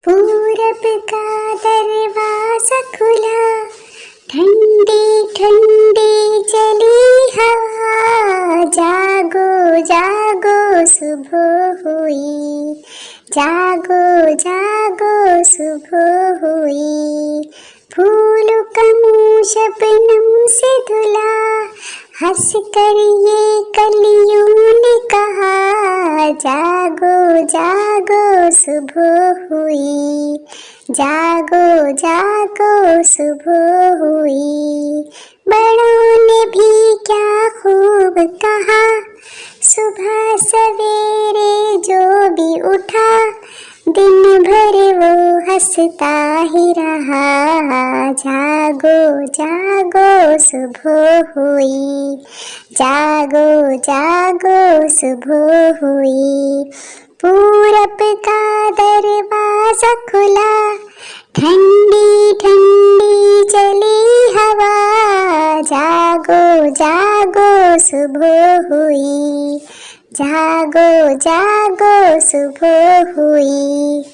पूरब का दरवाजा खुला, ठंडी ठंडी चली हवा। जागो जागो सुबह हुई, जागो जागो सुबह हुई। फूलों का मुंह शबनम से धुला, हंस कर ये कलियों ने कहा। जागो जागो सुबह हुई, जागो जागो सुबह हुई। बड़ों ने भी क्या खूब कहा, सुबह सवेरे जो भी उठा, दिन भर वो हंसता ही रहा। जागो जागो सुबह हुई, जागो जागो सुबह हुई। पूरब का दरवाजा खुला, ठंडी ठंडी चली हवा। जागो जागो सुबह हुई, जागो जागो सुबह हुई।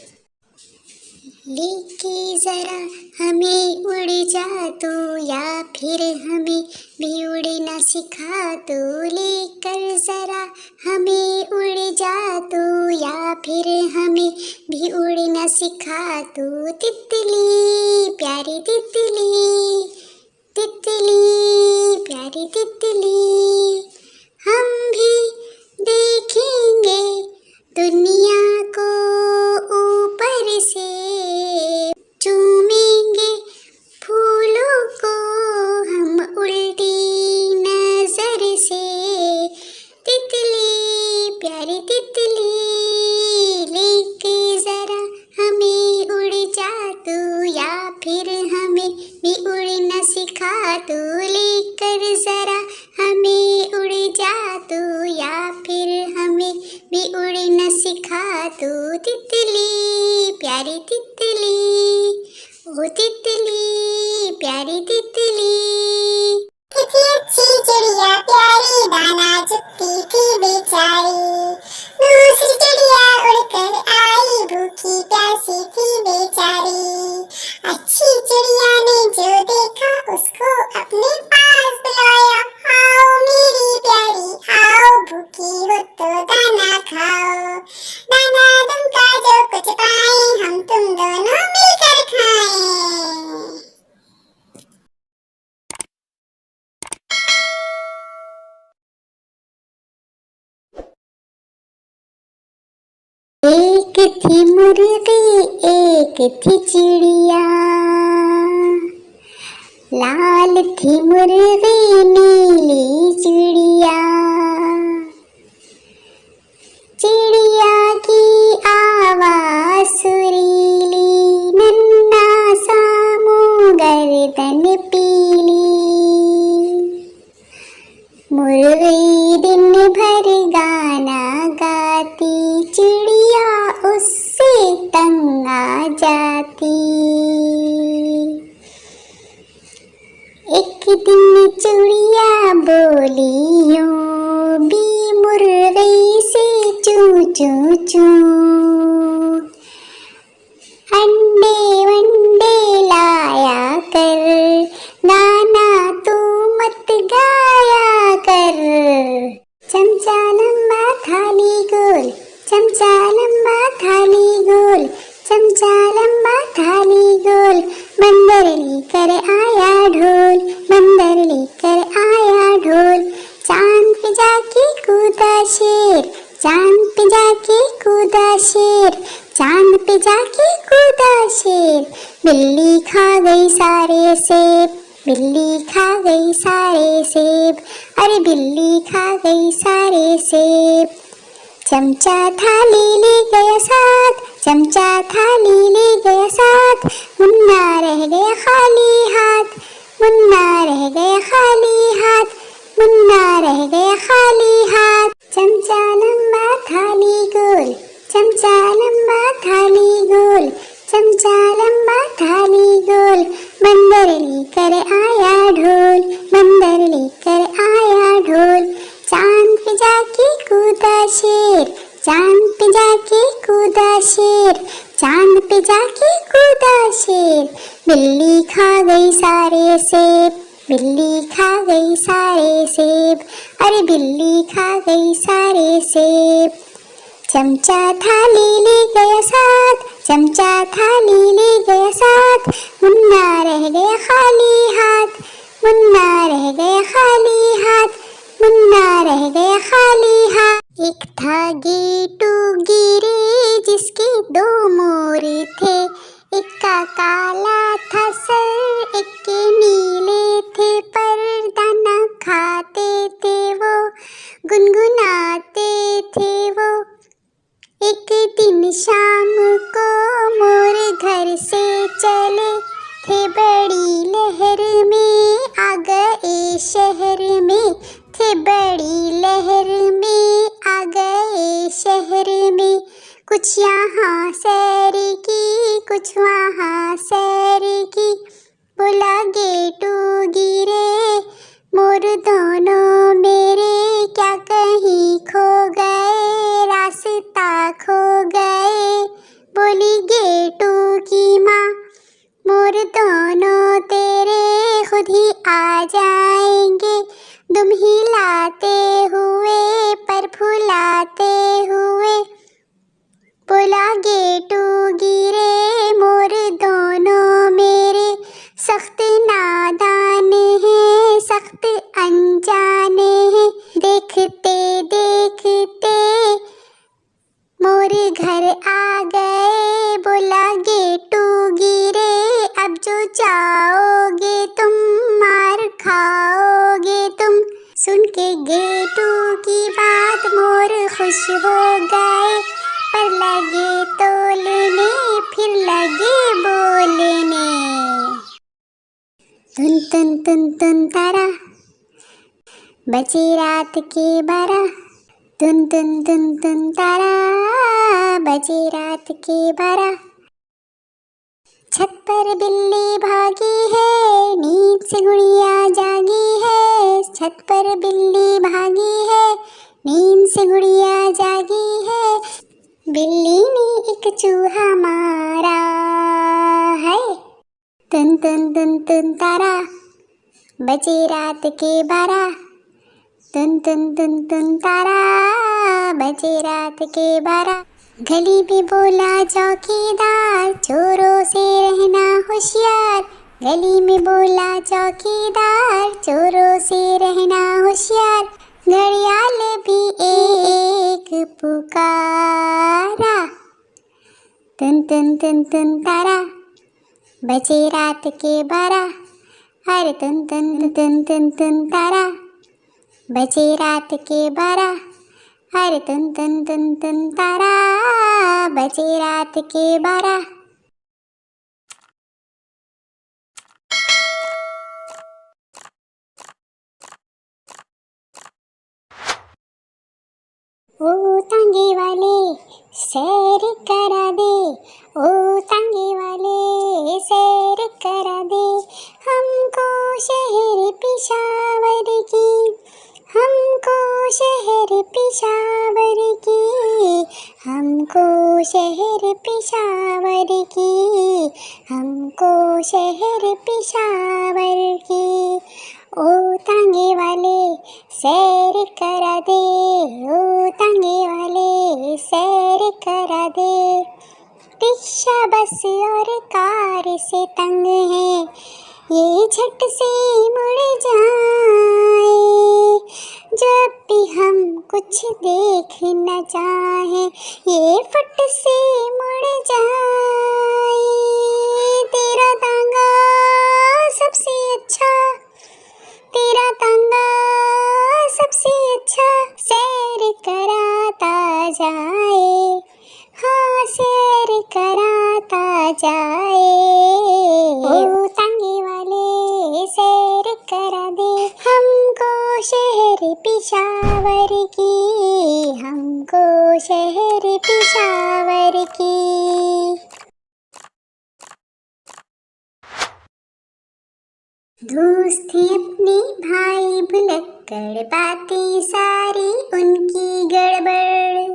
लेके जरा हमें उड़ जा तू, या फिर हमें भी उड़ना सिखा तू। लेकर जरा हमें उड़ जा तू, या फिर हमें भी उड़ना सिखा तू। तितली प्यारी तितली, तितली प्यारी तितली, हम भी देखेंगे दुनिया को ऊपर से। चूमेंगे फूलों को हम उल्टी नजर से। तितली प्यारी तितली, लेके जरा हमें उड़ जा तू, या फिर हमें भी उड़ना सिखा तू। लेकर जरा हमें उड़ जा तू, या फिर हमें भी उड़ना सिखा तू। तितली प्यारी तितली, ओ तितली प्यारी तितली। कितनी अच्छी चिड़िया प्यारी दाना चुगती थी बेचारी। दूसरी चिड़िया उड़कर आई भूखी प्यासी थी बेचारी। अच्छी चिड़िया ने जो देखा उसको अपने पास बुलाया। आओ मेरी प्यारी आओ, भूखी हो तो दाना खाओ। दाना तुमका जो कुछ पाए हम तुम दोनों मिलकर खाएं। एक थी मुर्गी एक थी चिड़िया, लाल थी मुर्गी नीली चिड़िया। चिड़िया की आवाज सुरीली, नन्हा सा मुंह गर्दन पीली। मुर्गी दिन भर गाना गाती, चिड़िया उससे तंग आ जाती। एक दिन चिड़िया बोली यूं भी मुर्गी से, चूं चूं चूं। अंडे वंडे लाया कर, गाना तू मत गाया कर। चमचा लंबा थाली गोल, चमचा लंबा थाली गोल, चमचा लंबा थाली गोल। बंदर लेकर आया ढोल, बंदर लेकर आया ढोल। चांद पे जाके कूदा शेर, चांद पे जाके कूदा शेर, चांद पे जाके कूदा शेर। बिल्ली खा गई सारे सेब, बिल्ली खा गई सारे सेब। अरे बिल्ली खा गई सारे सेब। चमचा थाली ले गया साथ, चमचा थाली ले गया साथ। मुन्ना रह गया खाली हाथ, मुन्ना रह गया खाली हाथ, मुन्ना रह गया खाली हाथ। चमचा लंबा थाली गोल, चमचा लंबा थाली गोल, चमचा लंबा थाली गोल। बंदर लेकर आया ढोल, बंदर लेकर आया ढोल। चांद पे जाके कूदा शेर, चांद पे जाके कूदा शेर, चांद पे जाके कूदा शेर, बिल्ली खा गई सारे सेब, बिल्ली खा गई सारे सेब, अरे बिल्ली खा गई सारे सेब। चमचा थाली ले गया साथ, चमचा थाली ले गया साथ, मुन्ना रह गया खाली हाथ, मुन्ना रह गया खाली हाथ, मुन्ना रह गया खाली हाथ। एक था गेटू गिरे जिसके दो मोर थे, एक का काला था सर, एक के नीले थे पर, दाना खाते थे वो, गुनगुनाते थे वो। एक दिन शाम को मोर घर से चले थे, बड़ी लहर में आ गए शहर में, थे बड़ी लहर में आ गए शहर में। कुछ यहाँ सैर की, कुछ वहाँ सैर की, बोला गेटू गिरे मोर दोनों मेरे, क्या कहीं खो गए रास्ता खो गए। बोली गेटू की माँ, मोर दोनों तेरे खुद ही आ जाएंगे, दुम हिलाते हुए पर फुलाते हुए। बोला गेटू गिरे मोर दोनों मेरे, सख्त नादान हैं सख्त अनजाने हैं, देखते देखते मोर घर आ गए। बोला गेटू गिरे अब जो जाओगे तुम, मार खाओगे तुम। सुन के गेटू की बात मोर खुश हो गए, पर लगे तोलने फिर लगे बोलने। तुन तुन तुन तुन तारा बजे रात के 12, तुन तुन तुन तुन तारा बजे रात के 12। छत पर बिल्ली भागी है, नींद से गुड़िया जागी है, छत पर बिल्ली भागी है, नींद से गुड़िया जागी है। बिल्ली ने एक चूहा मारा है। तुन तुन तुन तुन तारा बजे रात के 12, तुन तुन तुन तुन तारा बजे रात के 12। गली में बोला चौकीदार, चोरों से रहना होशियार, गली में बोला चौकीदार, चोरों से रहना होशियार। घड़ियाल भी एक पुकारा, तुन तुन तुन तुन तारा बजे रात के 12, अरे तुन तुन तुन तुन तुन तारा बजे रात के 12, अरे तुन तुन तुन तुन तारा बजे रात के 12। ओ तांगे वाले सैर करा दे, ओ तांगे वाले सैर करा दे, हमको शहर पेशावर की, हमको शहर पेशावर की, हमको शहर पेशावर की, हमको शहर पेशावर की। ओ तांगे वाले सैर करा दे, ओ तांगे वाले सैर करा दे। रिक्शा बस और कार से तंग है, ये झट से मुड़ जाए, जब भी हम कुछ देख न चाहे, ये फट से मुड़ जाए। तेरा तांगा सबसे अच्छा, तेरा तांगा सबसे अच्छा, सैर कराता जाए, हाँ सैर कराता जाए। ओ तांगे वाले सैर करा दे, हमको शहर पेशावर की, हमको शहर पेशावर की। दोस्त थे अपने भाई भुलक्कड़, बातें सारी उनकी गड़बड़,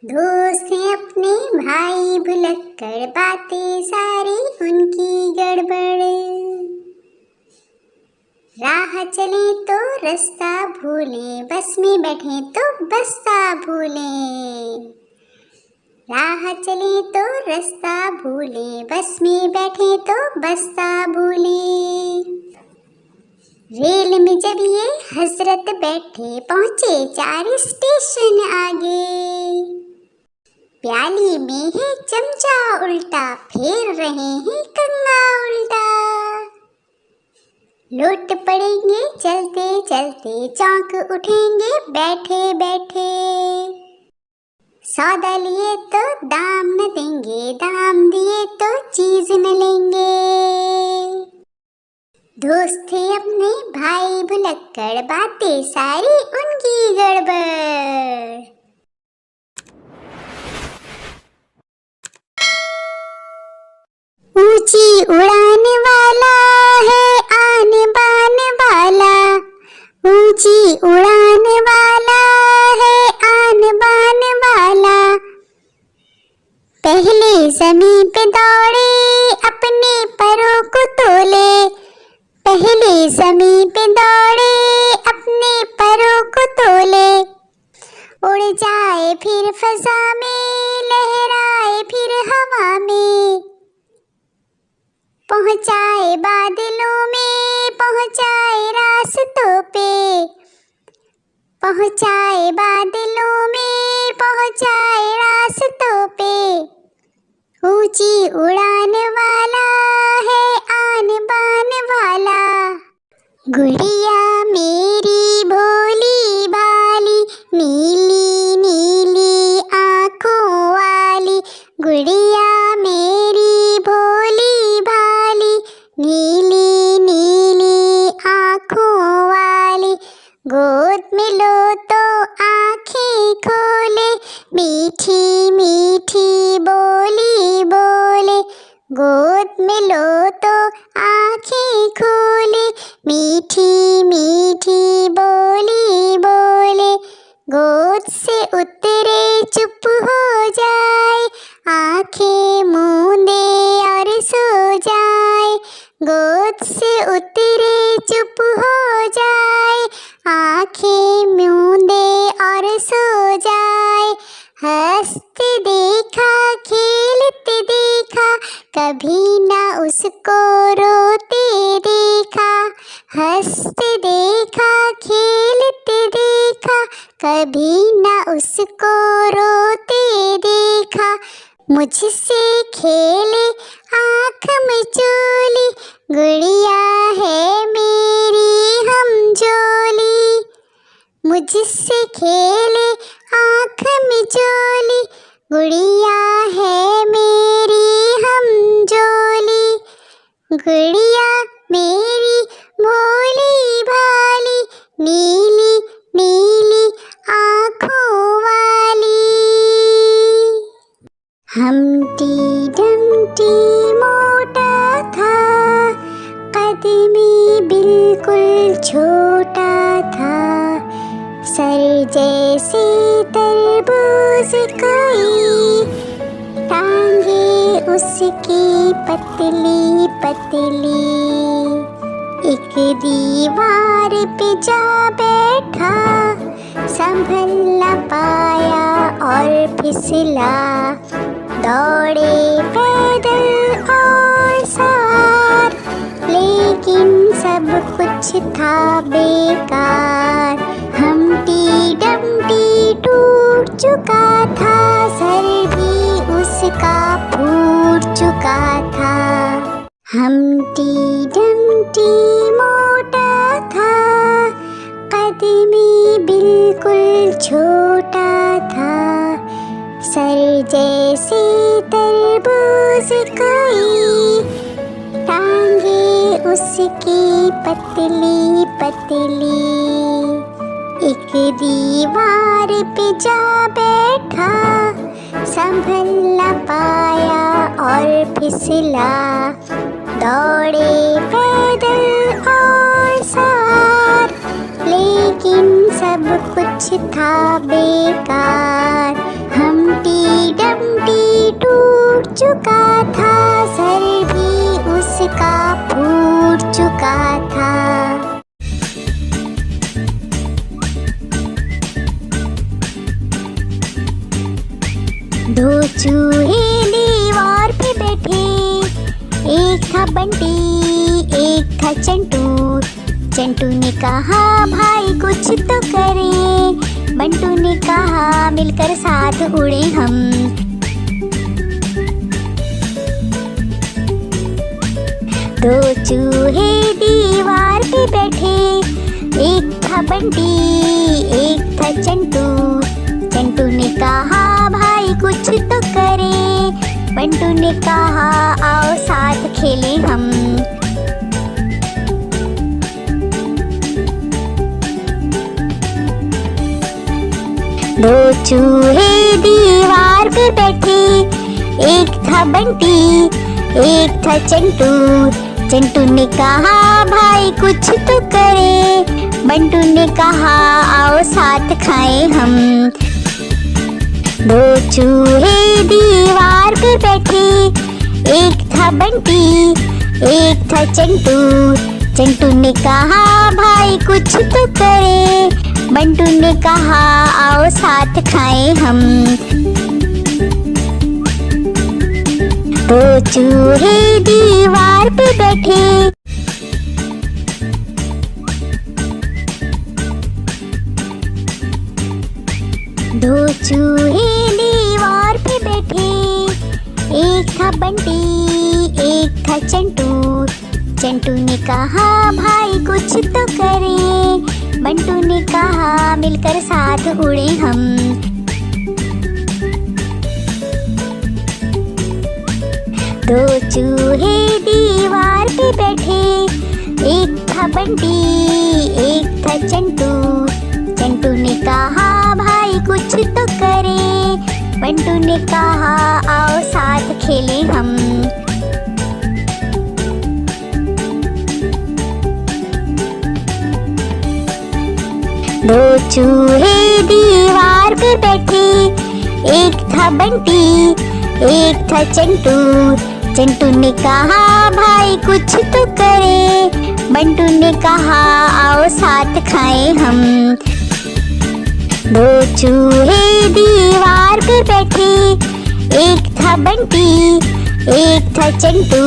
दोस्त हैं अपने भाई भुलक्कड़, बातें सारी उनकी गड़बड़। राह चले तो रास्ता भूलें, बस में बैठे तो बस्ता भूलें। राह चले तो रास्ता भूलें, बस में बैठे तो बस्ता भूलें। रेल में जब ये हजरत बैठे, पहुँचे 4 स्टेशन आगे। प्याली में है चमचा उल्टा, फेर रहे हैं कंगा उल्टा। लौट पड़ेंगे चलते चलते, चौंक उठेंगे बैठे बैठे। सौदा लिए तो दाम न देंगे, दाम दिए तो चीज न लेंगे। दोस्त थे अपने भाई भुलक्कड़, बातें सारी उनकी गड़बड़। ऊंची उड़ान वाला है आन बान वाला, ऊंची उड़ान वाला है आन बान वाला। पहले ज़मीन पे दौड़े अपने परों को तोले, पहले ज़मीन पे दौड़े अपने परों को तोले। उड़ जाए फिर फ़ज़ा में, लहराए फिर हवा में। पहुँचाए बादलों में, पहुँचाए रास्तों पे। पहुँचाए बादलों में, पहुँचाए रास्तों पे। ऊंची उड़ान वाला है आन बान वाला। गुड़िया मेरी भोली भाली, नीली नीली आँखों वाली। गुड़िया मेरी भोली भाली, नीली नीली आँखों वाली। गोद में लो तो आँखें खोले, मीठी मीठी बोली बोले। गोद में लो तो आँखें खोले, मीठी मीठी बोली बोले। गोद से उतरे चुप हो जाए, आँखें मूंदे और सो जाए। गोद से उतरे चुप हो जाए, आँखें मूंदे और सो जाए। हंसते देखा खेलते देखा, कभी ना उसको रोते देखा। हंसते देखा खेलते देखा, कभी ना उसको रोते देखा। मुझसे खेले आँख में चोली, गुड़िया है मेरी हमजोली। मुझसे खेले आँख में चोली, गुड़िया है मेरी हमजोली। गुड़िया मेरी भोली भाली, नीली नीली आँखों वाली। हमटी डमटी मोटा था, कद में बिल्कुल छोटा था। सर जैसे तरबूज कोई, टांगे उसकी पतली पतली। एक दीवार पे जा बैठा, संभल न पाया और फिसला। दौड़े पैदल और सवार, लेकिन सब कुछ था बेकार। हमटी डमटी टूट चुका था, सर भी उसका फूट चुका था। हमटी डमटी मोटा था, कद में बिल्कुल छोटा था। सर जैसे तरबूज कोई, टांगे उसकी पतली पतली। एक दीवार पे जा बैठा, संभल न पाया और फिसला। दौड़े पैदल और सवार, लेकिन सब कुछ था बेकार। हम बंटी टूट चुका था, सर भी उसका फूट चुका था। दो चूहे दीवार पे बैठे, एक था बंटी एक था चंटू। चंटू ने कहा भाई कुछ तो करें, बंटू ने कहा मिलकर साथ उड़े हम। दो चूहे दीवार पे बैठे, एक था बंटी एक था चंटू। चंटू ने कहा भाई कुछ तो करें, बंटू ने कहा आओ साथ खेलें हम। दो चूहे दीवार पे बैठे, एक था बंटी एक था चंटू। चंटू ने कहा भाई कुछ तो करे, बंटू ने कहा आओ साथ खाएं हम। दो चूहे दीवार पे बैठे, एक था बंटी एक था चंटू। चंटू ने कहा भाई कुछ तो करे, बंटू ने कहा आओ साथ खाएं हम। दो चूहे दीवार पे बैठे, दो चूहे दीवार पे बैठे, एक था बंटी एक था चंटू। चंटू ने कहा भाई कुछ तो करें, बंटू ने कहा मिलकर साथ उड़े हम। दो चूहे दीवार पे बैठे, एक था बंटी एक था चंटू। चंटू ने कहा भाई कुछ तो करें, बंटू ने कहा आओ साथ खेलें हम। दो चूहे दीवार पे बैठे, एक था बंटी एक था चंटू। चंटू ने कहा भाई कुछ तो करे, बंटू ने कहा आओ साथ खाएं हम। दो चूहे दीवार पे बैठे, एक था बंटी एक था चंटू।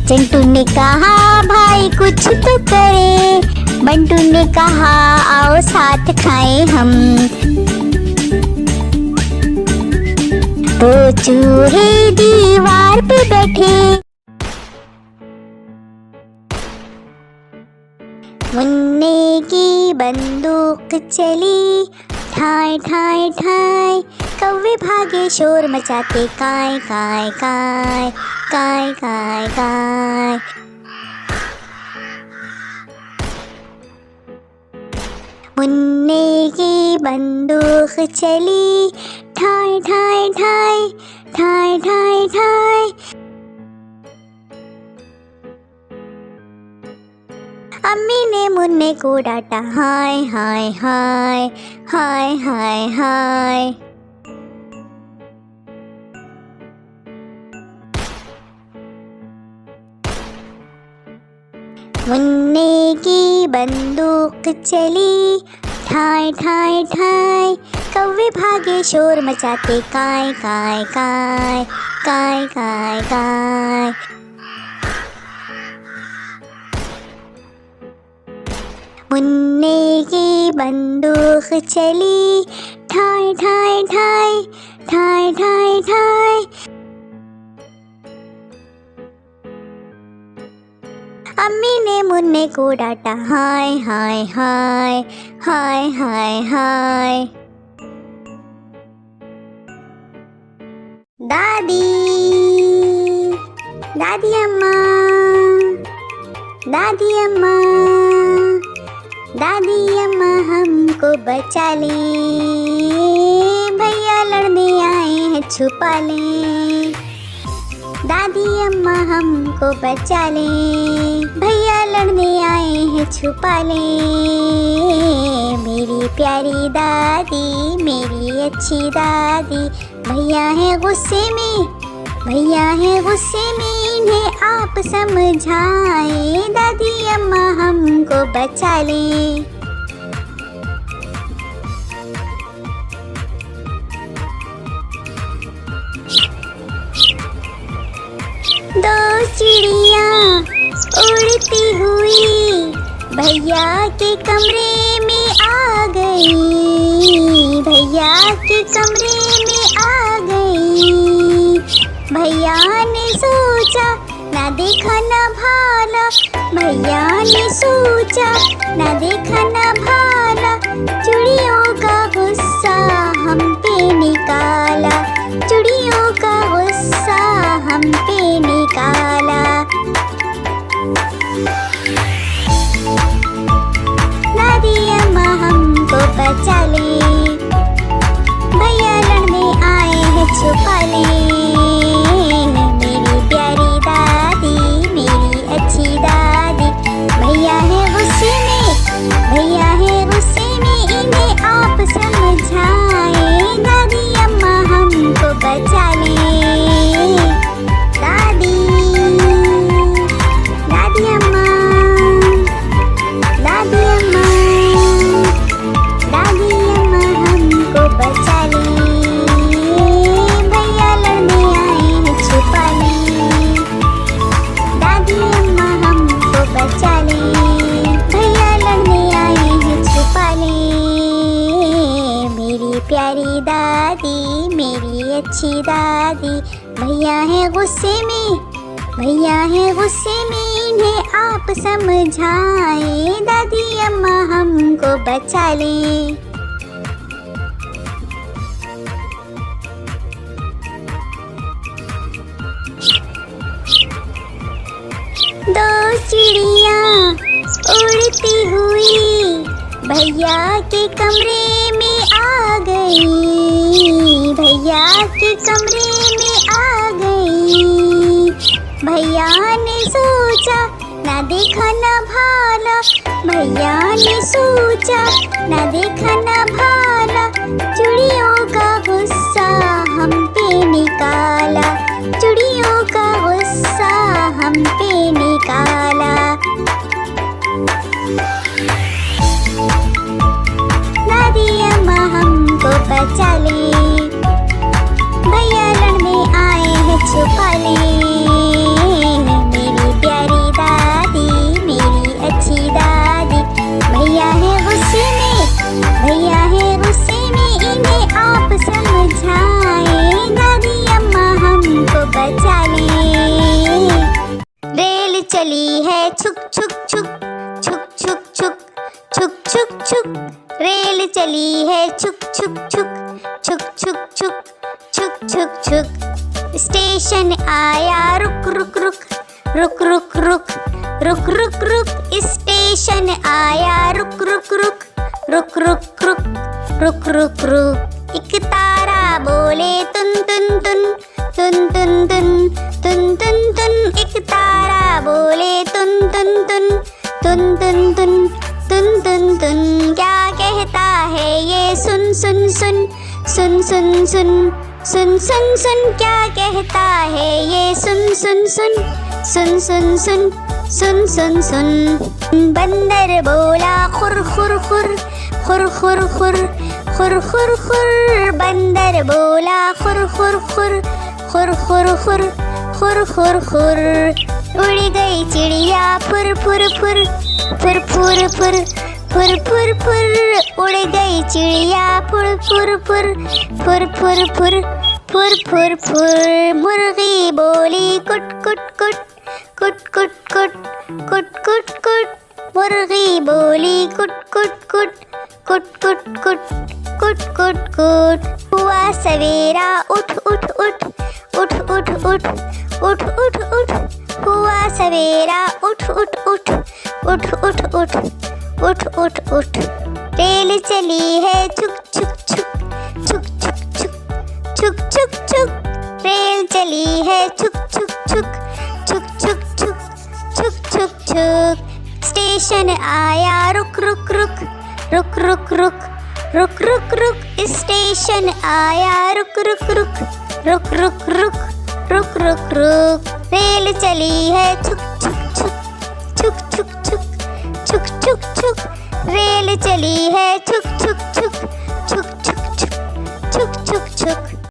चंटू ने कहा भाई कुछ तो करे, बंटू ने कहा आओ साथ खाएं हम। दो चूहे दीवार पे बैठे, मुन्ने की बंदूक चली, ठाय ठाय ठाय कौवे भागे शोर मचाते काय काय काय काय काय काय। मुन्ने की बंदूक चली, ठाय ठाय ठाय ठाय ठाय ठाय। अम्मी ने मुन्ने को डांटा, हाय हाय हाय हाय हाय हाय। मुन्ने की बंदूक चली, ठाय ठाय ठाय कौवे भागे शोर मचाते काय काय काय काय काय काय। मुन्ने की बंदूक चली, ठाय ठाय ठाय ठाय ठाय ठाय। अम्मी ने मुन्ने को डांटा, हाय हाय हाय हाय हाय हाय। दादी दादी अम्मा दादी अम्मा दादी अम्मा हमको बचा ले, भैया लड़ने आए हैं छुपा ले। दादी अम्मा हमको बचा ले, भैया लड़ने आए हैं छुपा ले। मेरी प्यारी दादी मेरी अच्छी दादी, भैया है गुस्से में, भैया है गुस्से में, इन्हें आप समझाए, दादी अम्मा हमको बचा ले। दो चिड़िया उड़ती हुई भैया के कमरे में आ गई, भैया के कमरे में आ गई। भैया ने सोचा ना देखा ना भाला, भैया ने सोचा ना देखा ना भाला, चिड़ियों का गुस्सा हम पे निकाला, चिड़ियों का गुस्सा हम पे निकाला। दादी अम्मा हमको बचा ले, भैया लड़ने आए हैं छुपा ले। मेरी प्यारी दादी, मेरी अच्छी दादी, भैया है गुस्से में, भैया है गुस्से में, इन्हें आप समझाए, दादी अम्मा हमको बचा ले। दादी, दादी अम्मा, दादी अम्मा, दादी अम्मा हमको बचा ले, भैया लड़ने आए हैं छुपा ले। दादी अम्मा हमको बचा ले, भैया लड़ने आए हैं छुपा ले। मेरी प्यारी दादी, मेरी अच्छी दादी, भैया है गुस्से में, भैया है गुस्से में, इन्हें आप समझाए, दादी अम्मा हमको बचा ले। दो चिड़िया उड़ती हुई भैया के कमरे में आ गई, भैया के कमरे में आ गई। भैया ने सोचा ना देखा ना भाला, भैया ने सोचा ना देखा ना भाला, चिड़ियों का गुस्सा हम पे निकाला, चिड़ियों का गुस्सा हम पे निकाला। दादी अम्मा हमको बचा ले, भैया लड़ने आए हैं छुपा ले। मेरी प्यारी दादी, मेरी अच्छी दादी, भैया है गुस्से में, भैया है गुस्से में, इन्हें आप समझाए, दादी अम्मा हमको बचा ले। रेल चली है छुक छुक छुक, छुक छुक छुक, छुक छुक छुक, रेल चली है छुक छुक छुक, छुक छुक छुक, छुक छुक छुक। स्टेशन आया रुक रुक रुक, रुक रुक रुक, रुक रुक रुक, स्टेशन आया रुक रुक रुक, रुक रुक रुक, रुक रुक रुक। एक तारा बोले तुन तुन तुन, तुन तुन तुन, तुन तुन तुन, एक तारा बोले तुन तुन तुन, तुन तुन तुन, तुन तुन तुन। क्या कहता है ये सुन सुन सुन, सुन सुन सुन, सुन सुन सुन, क्या कहता है ये सुन सुन सुन, सुन सुन सुन, सुन सुन सुन। बंदर बोला खुर खुर खुर, खुर खुर खुर, खुर खुर खुर, बंदर बोला खुर खुर खुर, खुर खुर खुर, खुर खुर खुर। उड़ गई चिड़िया फुर फुर फुर, फुर फुर फुर, फुर फुर फुर, उड़ गई चिड़िया फुर फुर फुर, फुर फुर फुर, फुर फुर फुर। मुर्गी बोली कुट कुट कुट, कुट कुट कुट, कुट कुट कुट, मुर्गी बोली कुट कुट कुट, कुट कुट कुट, कुट कुट कुट। हुआ सवेरा उठ उठ उठ, उठ उठ उठ, उठ उठ उठ, हुआ सवेरा उठ उठ उठ, उठ उठ उठ, उठ उठ उठ। रेल चली है छुक छुक छुक, छुक छुक छुक, छुक छुक छुक, रेल चली है छुक छुक छुक, छुक छुक छुक, छुक छुक छुक। स्टेशन आया रुक रुक रुक, रुक रुक रुक, रुक रुक रुक स्टेशन आया, रुक रुक रुक रुक रुक रुक रुक रुक रुक। रेल चली है छुक छुक छुक छुक छुक छुक छुक छुक छुक। रेल चली है छुक छुक छुक